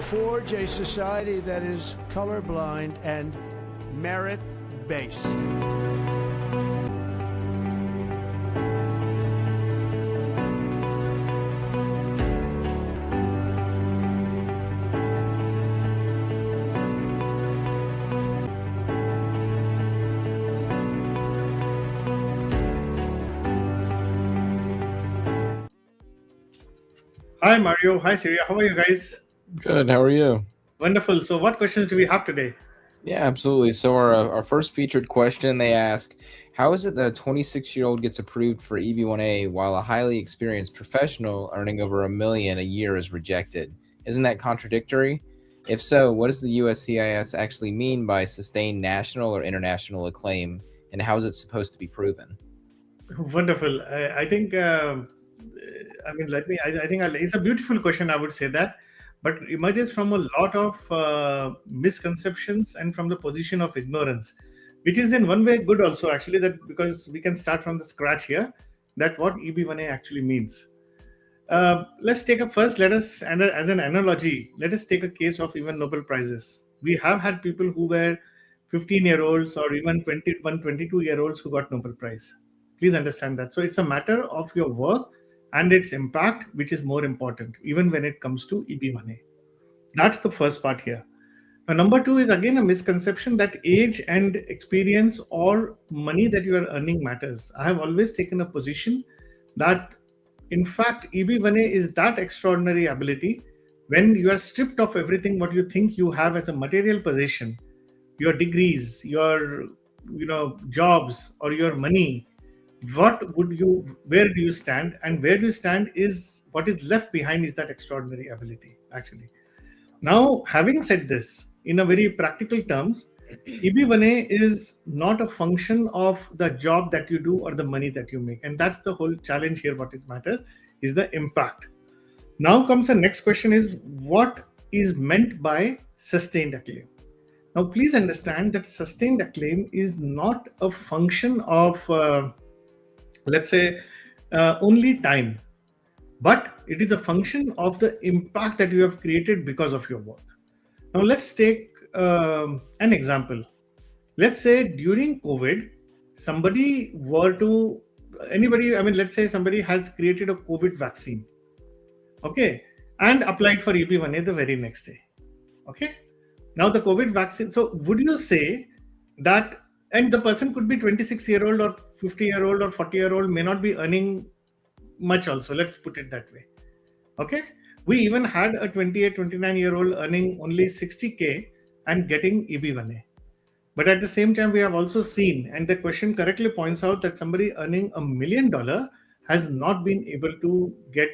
forge a society that is colorblind and merit-based. Hi Mario, hi Syria. How are you guys? Good. How are you? Wonderful. So, what questions do we have today? Yeah, absolutely. So our first featured question, they ask, how is it that a 26-year-old gets approved for EB1A while a highly experienced professional earning over $1 million a year is rejected? Isn't that contradictory? If so, what does the USCIS actually mean by sustained national or international acclaim, and how is it supposed to be proven? Wonderful. I think. I mean, let me. I think it's a beautiful question. I would say that, but it emerges from a lot of misconceptions and from the position of ignorance, which is in one way good also. Actually, that because we can start from the scratch here. That what EB1A actually means. Let's take a first. Let us, and as an analogy, let us take a case of even Nobel prizes. We have had people who were 15-year-olds or even 21, 22-year-olds who got Nobel Prize. Please understand that. So it's a matter of your work and its impact, which is more important, even when it comes to EB1A. That's the first part here. Now, number two is again a misconception that age and experience or money that you are earning matters. I have always taken a position that, in fact, EB1A is that extraordinary ability when you are stripped of everything what you think you have as a material possession, your degrees, your jobs or your money. Where do you stand? And where do you stand is what is left behind is that extraordinary ability, actually. Now, having said this, in a very practical terms, EB1A is not a function of the job that you do or the money that you make. And that's the whole challenge here. What it matters is the impact. Now comes the next question is what is meant by sustained acclaim? Now, please understand that sustained acclaim is not a function of, let's say, only time, but it is a function of the impact that you have created because of your work. Now, let's take an example. Let's say during COVID, let's say somebody has created a COVID vaccine, okay, and applied for EB1A the very next day, okay. Now the COVID vaccine. So would you say that, and the person could be 26-year-old or 50-year-old or 40-year-old, may not be earning much also. Let's put it that way. Okay. We even had a 28, 29-year-old earning only 60K and getting EB1A. But at the same time, we have also seen, and the question correctly points out that somebody earning $1 million has not been able to get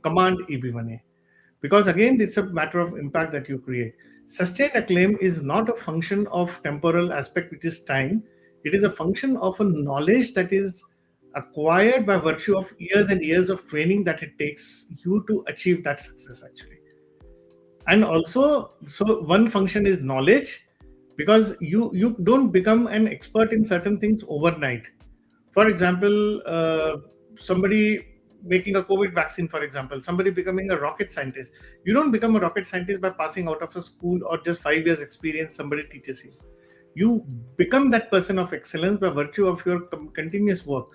command EB1A. Because again, it's a matter of impact that you create. Sustained acclaim is not a function of temporal aspect, which is time. It is a function of a knowledge that is acquired by virtue of years and years of training that it takes you to achieve that success, actually. And also, so one function is knowledge, because you don't become an expert in certain things overnight. For example, somebody making a COVID vaccine, for example, somebody becoming a rocket scientist. You don't become a rocket scientist by passing out of a school or just 5 years experience somebody teaches you. You become that person of excellence by virtue of your continuous work.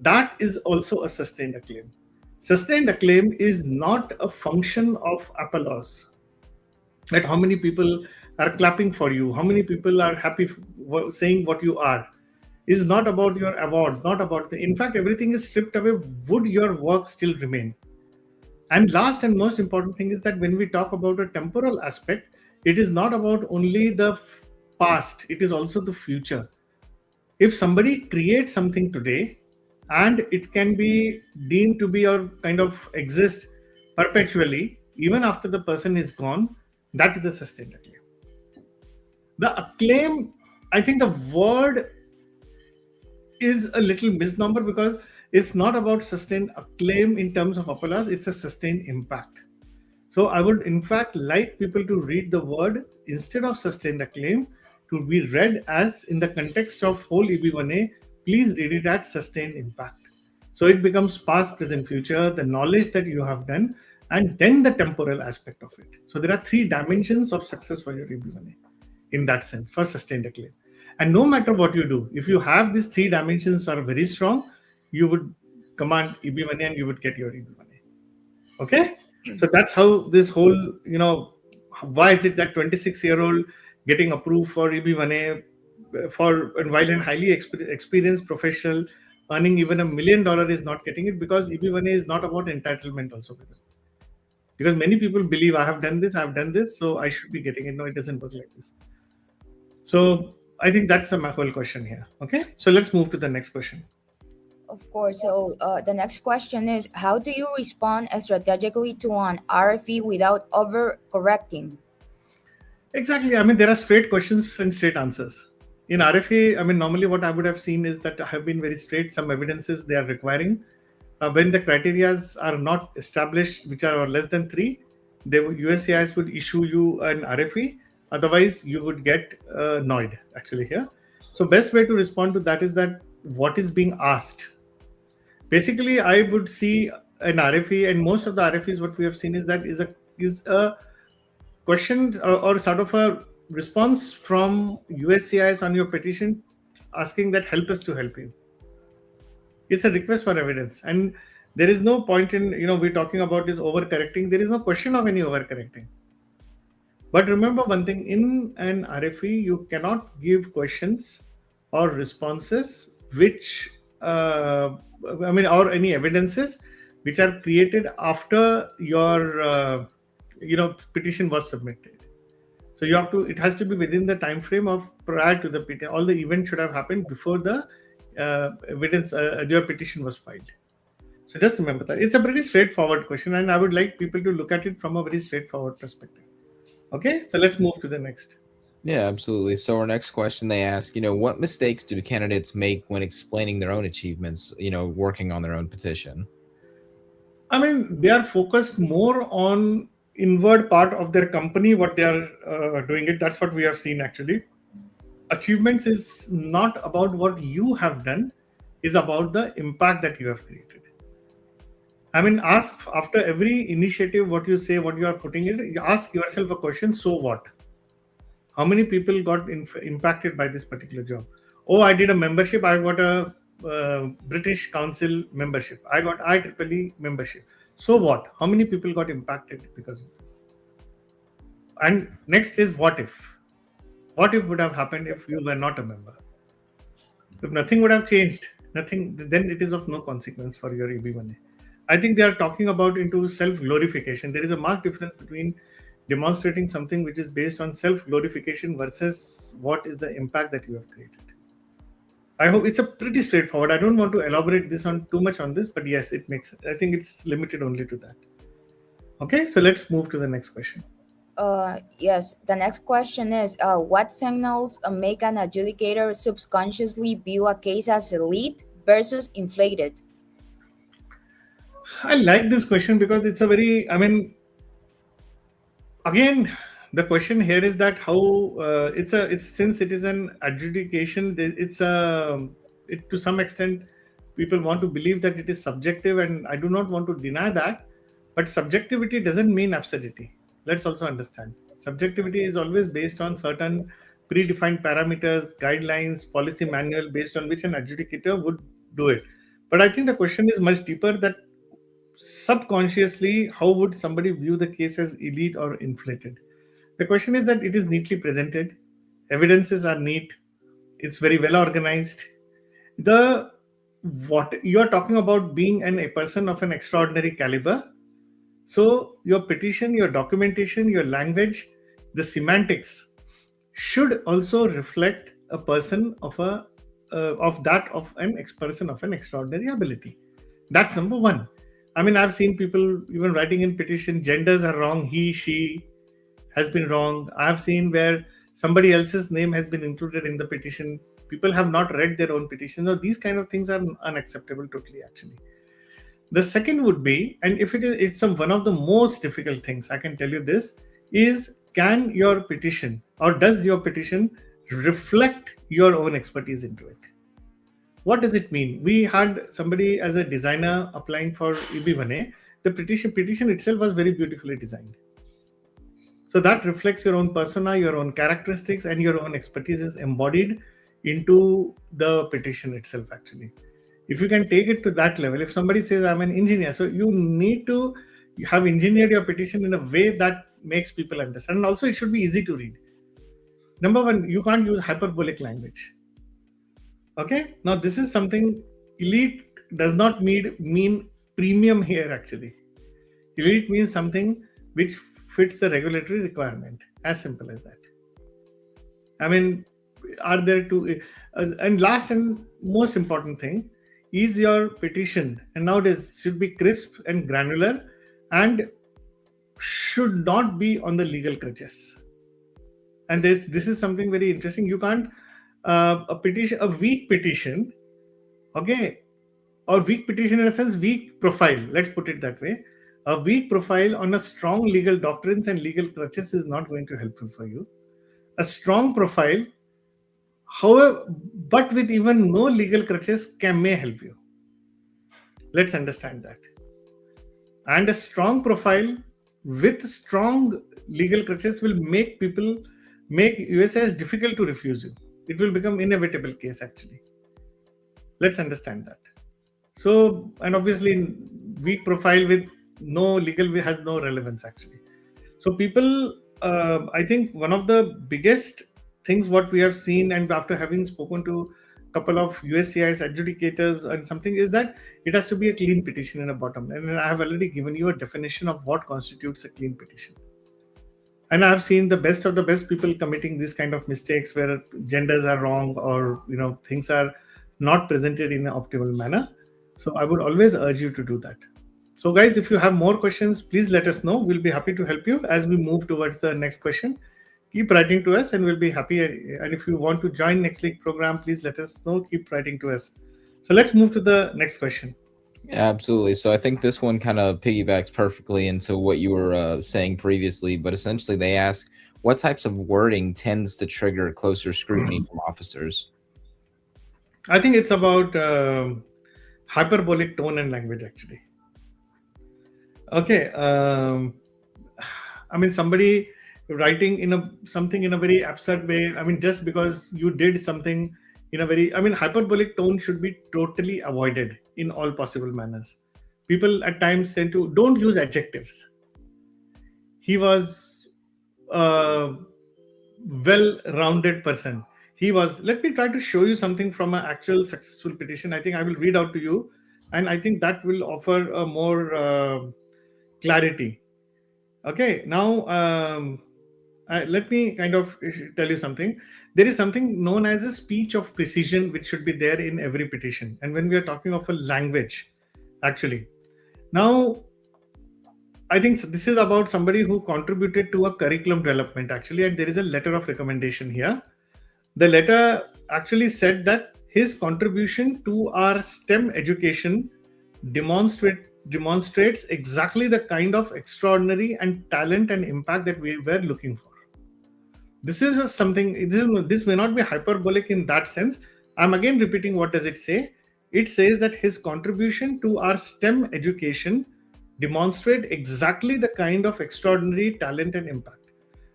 That is also a sustained acclaim. Sustained acclaim is not a function of applause. That how many people are clapping for you, how many people are happy saying what you are, is not about your awards, not about in fact, everything is stripped away. Would your work still remain? And last and most important thing is that when we talk about a temporal aspect, it is not about only the past, it is also the future. If somebody creates something today and it can be deemed to be or kind of exist perpetually, even after the person is gone, that is a sustained acclaim. The acclaim, I think the word is a little misnomer because it's not about sustained acclaim in terms of applause, it's a sustained impact. So I would in fact like people to read the word instead of sustained acclaim to be read as, in the context of whole EB1A, please read it as sustained impact. So it becomes past, present, future, the knowledge that you have done, and then the temporal aspect of it. So there are 3 dimensions of success for your EB1A in that sense for sustained acclaim. And no matter what you do, if you have these 3 dimensions are very strong, you would command EB1A and you would get your EB1A. Okay, so that's how this whole, why is it that 26-year-old getting approved for EB1A for, and while a highly experienced professional earning even $1 million is not getting it, because EB1A is not about entitlement also. Because many people believe I have done this, so I should be getting it. No, it doesn't work like this. So I think that's the whole question here. Okay, so let's move to the next question. Of course. So the next question is, how do you respond strategically to an RFE without overcorrecting? Exactly. I mean, there are straight questions and straight answers. In RFA, I mean, normally what I would have seen is that I have been very straight. Some evidences they are requiring. When the criterias are not established, which are less than 3, USCIS would issue you an RFE. Otherwise, you would get annoyed actually here. So best way to respond to that is that what is being asked. Basically, I would see an RFE, and most of the RFEs, what we have seen is that is a question or sort of a response from USCIS on your petition, asking that help us to help you. It's a request for evidence, and there is no point in we're talking about this overcorrecting. There is no question of any overcorrecting. But remember one thing: in an RFE, you cannot give questions or responses which or any evidences which are created after your petition was submitted. So you have to, it has to be within the time frame of prior to the petition. All the events should have happened before the evidence, your petition was filed. So just remember that it's a pretty straightforward question, and I would like people to look at it from a very straightforward perspective. Okay, so let's move to the next. Yeah, absolutely. So our next question, they ask, what mistakes do candidates make when explaining their own achievements, working on their own petition? I mean, they are focused more on inward part of their company, what they are doing it. That's what we have seen actually. Achievements is not about what you have done, is about the impact that you have created. I mean, ask after every initiative, what you say, what you are putting in, you ask yourself a question, so what? How many people got impacted by this particular job? Oh, I did a membership. I got a British Council membership. I got IEEE membership. So what? How many people got impacted because of this? And next is what if? What if would have happened if you were not a member? If nothing would have changed, nothing, then it is of no consequence for your EB1A. I think they are talking about into self-glorification. There is a marked difference between demonstrating something which is based on self-glorification versus what is the impact that you have created. I hope it's a pretty straightforward. I don't want to elaborate this on too much on this, but yes, it makes, I think it's limited only to that. Okay, so let's move to the next question. Yes, the next question is, what signals make an adjudicator subconsciously view a case as elite versus inflated? I like this question because it's a very, again, the question here is that how it's since it is an adjudication, it to some extent people want to believe that it is subjective, and I do not want to deny that, but subjectivity doesn't mean absurdity. Let's also understand subjectivity is always based on certain predefined parameters, guidelines, policy manual based on which an adjudicator would do it. But I think the question is much deeper, that subconsciously how would somebody view the case as elite or inflated? The question is that it is neatly presented, evidences are neat, it's very well organized. What you are talking about being a person of an extraordinary caliber. So your petition, your documentation, your language, the semantics should also reflect a person of an person of an extraordinary ability. That's number one. I mean, I've seen people even writing in petition, genders are wrong, he, she has been wrong. I've seen where somebody else's name has been included in the petition. People have not read their own petition. So these kind of things are unacceptable totally, actually. The second would be, and if it's one of the most difficult things, I can tell you this, is can your petition or does your petition reflect your own expertise into it? What does it mean? We had somebody as a designer applying for EB1A, the petition itself was very beautifully designed. So that reflects your own persona, your own characteristics, and your own expertise is embodied into the petition itself, actually. If you can take it to that level, if somebody says, I'm an engineer, so you need to have engineered your petition in a way that makes people understand. And also, it should be easy to read. Number one, you can't use hyperbolic language. Okay? Now, this is something elite does not mean premium here, actually. Elite means something which fits the regulatory requirement. As simple as that. I mean, are there two? And last and most important thing is your petition. And nowadays should be crisp and granular and should not be on the legal crutches. And this is something very interesting. You can't a weak petition, okay, or weak petition in a sense, weak profile. Let's put it that way. A weak profile on a strong legal doctrines and legal crutches is not going to be helpful for you. A strong profile, however, but with even no legal crutches may help you. Let's understand that. And a strong profile with strong legal crutches will make USA as difficult to refuse you. It will become inevitable case, actually. Let's understand that. So, and obviously weak profile with no legal has no relevance, actually. So people, I think one of the biggest things what we have seen, and after having spoken to a couple of USCIS adjudicators and something, is that it has to be a clean petition in a bottom line. And I have already given you a definition of what constitutes a clean petition. And I've seen the best of the best people committing these kind of mistakes where genders are wrong or things are not presented in an optimal manner. So I would always urge you to do that. So guys, if you have more questions, please let us know. We'll be happy to help you as we move towards the next question. Keep writing to us and we'll be happy. And if you want to join next week program, please let us know. Keep writing to us. So let's move to the next question. Absolutely. So I think this one kind of piggybacks perfectly into what you were saying previously, but essentially they ask, what types of wording tends to trigger closer scrutiny from officers? I think it's about hyperbolic tone and language, actually. Okay. I mean, somebody writing something in a very absurd way. I mean, just because you did something in a very, hyperbolic tone should be totally avoided in all possible manners. People at times tend to don't use adjectives. He was a well-rounded person. Let me try to show you something from an actual successful petition. I think I will read out to you, and I think that will offer a more clarity. Okay, now let me kind of tell you something. There is something known as a speech of precision which should be there in every petition. And when we are talking of a language, actually, now I think this is about somebody who contributed to a curriculum development, actually, and there is a letter of recommendation here. The letter actually said that his contribution to our STEM education demonstrates exactly the kind of extraordinary and talent and impact that we were looking for. This is something. This may not be hyperbolic in that sense. I'm again repeating. What does it say? It says that his contribution to our STEM education demonstrate exactly the kind of extraordinary talent and impact.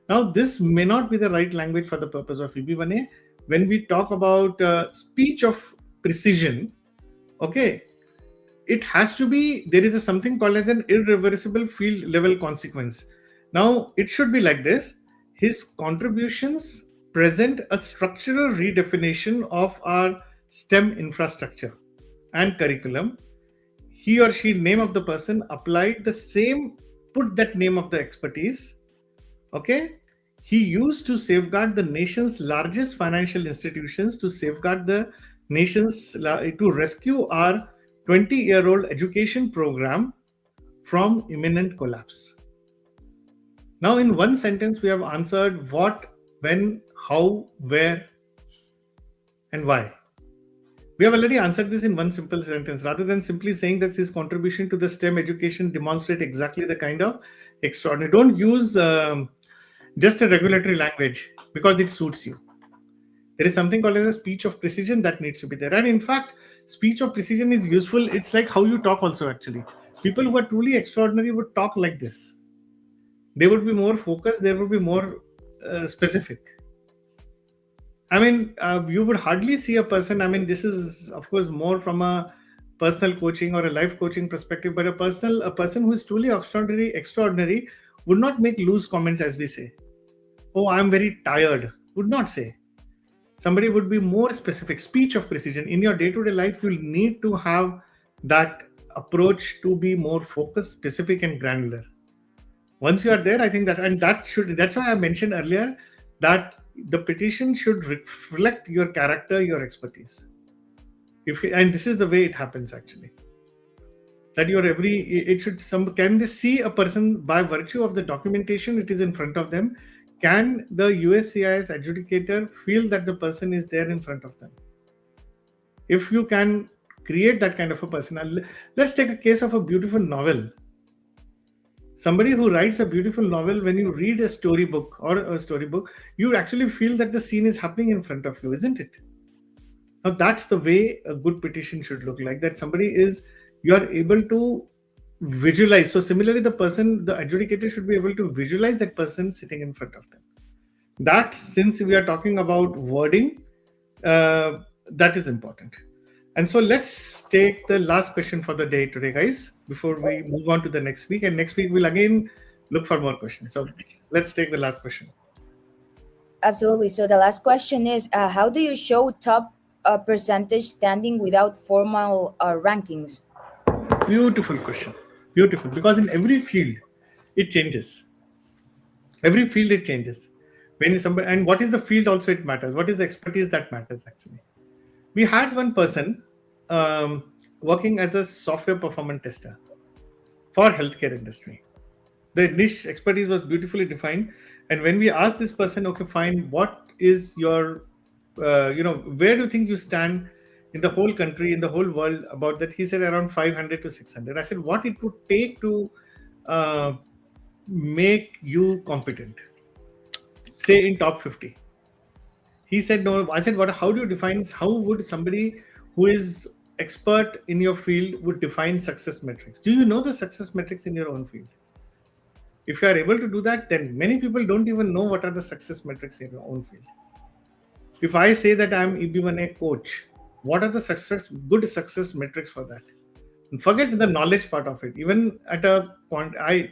Now, this may not be the right language for the purpose of EB1A. When we talk about speech of precision, okay, it has to be, there is something called as an irreversible field level consequence. Now, it should be like this. His contributions present a structural redefinition of our STEM infrastructure and curriculum. He or she, name of the person, applied the same, put that name of the expertise. Okay. He used to safeguard the nation's largest financial institutions, to safeguard the nation's, to rescue our 20-year-old education program from imminent collapse. Now, in one sentence, we have answered what, when, how, where, and why. We have already answered this in one simple sentence, rather than simply saying that his contribution to the STEM education demonstrate exactly the kind of extraordinary. Don't use just a regulatory language because it suits you. There is something called as a speech of precision that needs to be there. And in fact, speech of precision is useful. It's like how you talk also, actually. People who are truly extraordinary would talk like this. They would be more focused, they would be more specific. I mean, you would hardly see a person. I mean, this is, of course, more from a personal coaching or a life coaching perspective, but a person who is truly extraordinary would not make loose comments, as we say. Oh, I'm very tired. Would not say. Somebody would be more specific, speech of precision. In your day-to-day life, you'll need to have that approach to be more focused, specific, and granular. Once you are there, I think that's why I mentioned earlier that the petition should reflect your character, your expertise. And this is the way it happens actually. That can they see a person by virtue of the documentation it is in front of them? Can the USCIS adjudicator feel that the person is there in front of them? If you can create that kind of a person, let's take a case of a beautiful novel. Somebody who writes a beautiful novel, when you read a storybook, you actually feel that the scene is happening in front of you, isn't it? Now that's the way a good petition should look like, that you are able to visualize. So similarly, the adjudicator should be able to visualize that person sitting in front of them. That, since we are talking about wording, that is important. And so let's take the last question for the day today, guys, before we move on to the next week. And next week, we'll again look for more questions. So let's take the last question. Absolutely. So the last question is, how do you show top percentage standing without formal rankings? Beautiful question. Beautiful. Because in every field, it changes. Every field, it changes. And what is the field also, it matters. What is the expertise that matters actually? We had one person working as a software performance tester for healthcare industry. The niche expertise was beautifully defined. And when we asked this person, okay, fine, what is your, where do you think you stand in the whole country, in the whole world about that? He said around 500 to 600. I said, what it would take to make you competent? Say in top 50. He said, no. I said, how do you define, how would somebody who is expert in your field would define success metrics? Do you know the success metrics in your own field? If you are able to do that, then many people don't even know what are the success metrics in your own field. If I say that I'm EB1A coach, what are the good success metrics for that? And forget the knowledge part of it. Even at I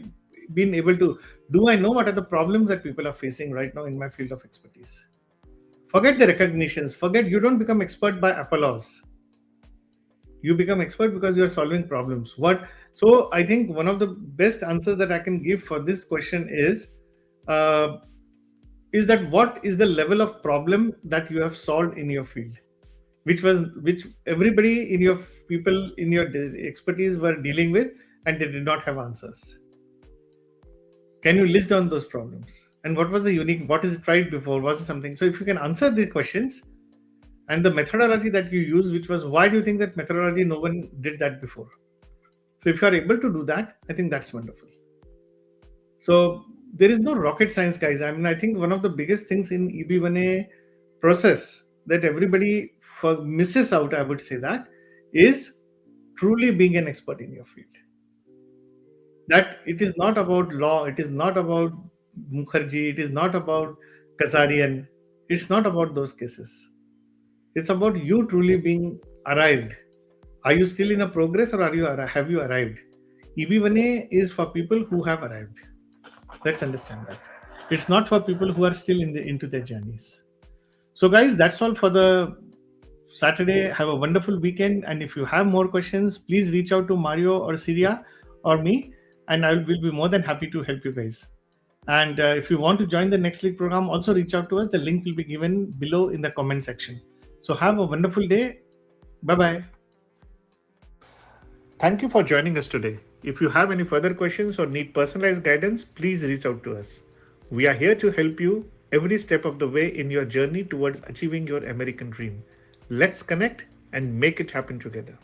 know what are the problems that people are facing right now in my field of expertise? Forget the recognitions. You don't become expert by applause. You become expert because you are solving problems. So I think one of the best answers that I can give for this question is that what is the level of problem that you have solved in your field, which everybody in your people in your expertise were dealing with, and they did not have answers. Can you list down those problems? And what was the unique? What is it tried before? Was it something? So if you can answer these questions, and the methodology that you use, which was, why do you think that methodology no one did that before? So if you are able to do that, I think that's wonderful. So there is no rocket science, guys. I mean, I think one of the biggest things in EB1A process that everybody misses out, I would say, that is truly being an expert in your field. That it is not about law, it is not about Mukherjee, it is not about Kazarian, it's not about those cases. It's about you truly being arrived. Are you still in a progress, or have you arrived? EB1A is for people who have arrived. Let's understand that. It's not for people who are still into their journeys. So guys, that's all for the Saturday. Have a wonderful weekend. And if you have more questions, please reach out to Mario or Syria or me, and I will be more than happy to help you guys. And if you want to join the Next League program, also reach out to us. The link will be given below in the comment section. So have a wonderful day. Bye-bye. Thank you for joining us today. If you have any further questions or need personalized guidance, please reach out to us. We are here to help you every step of the way in your journey towards achieving your American dream. Let's connect and make it happen together.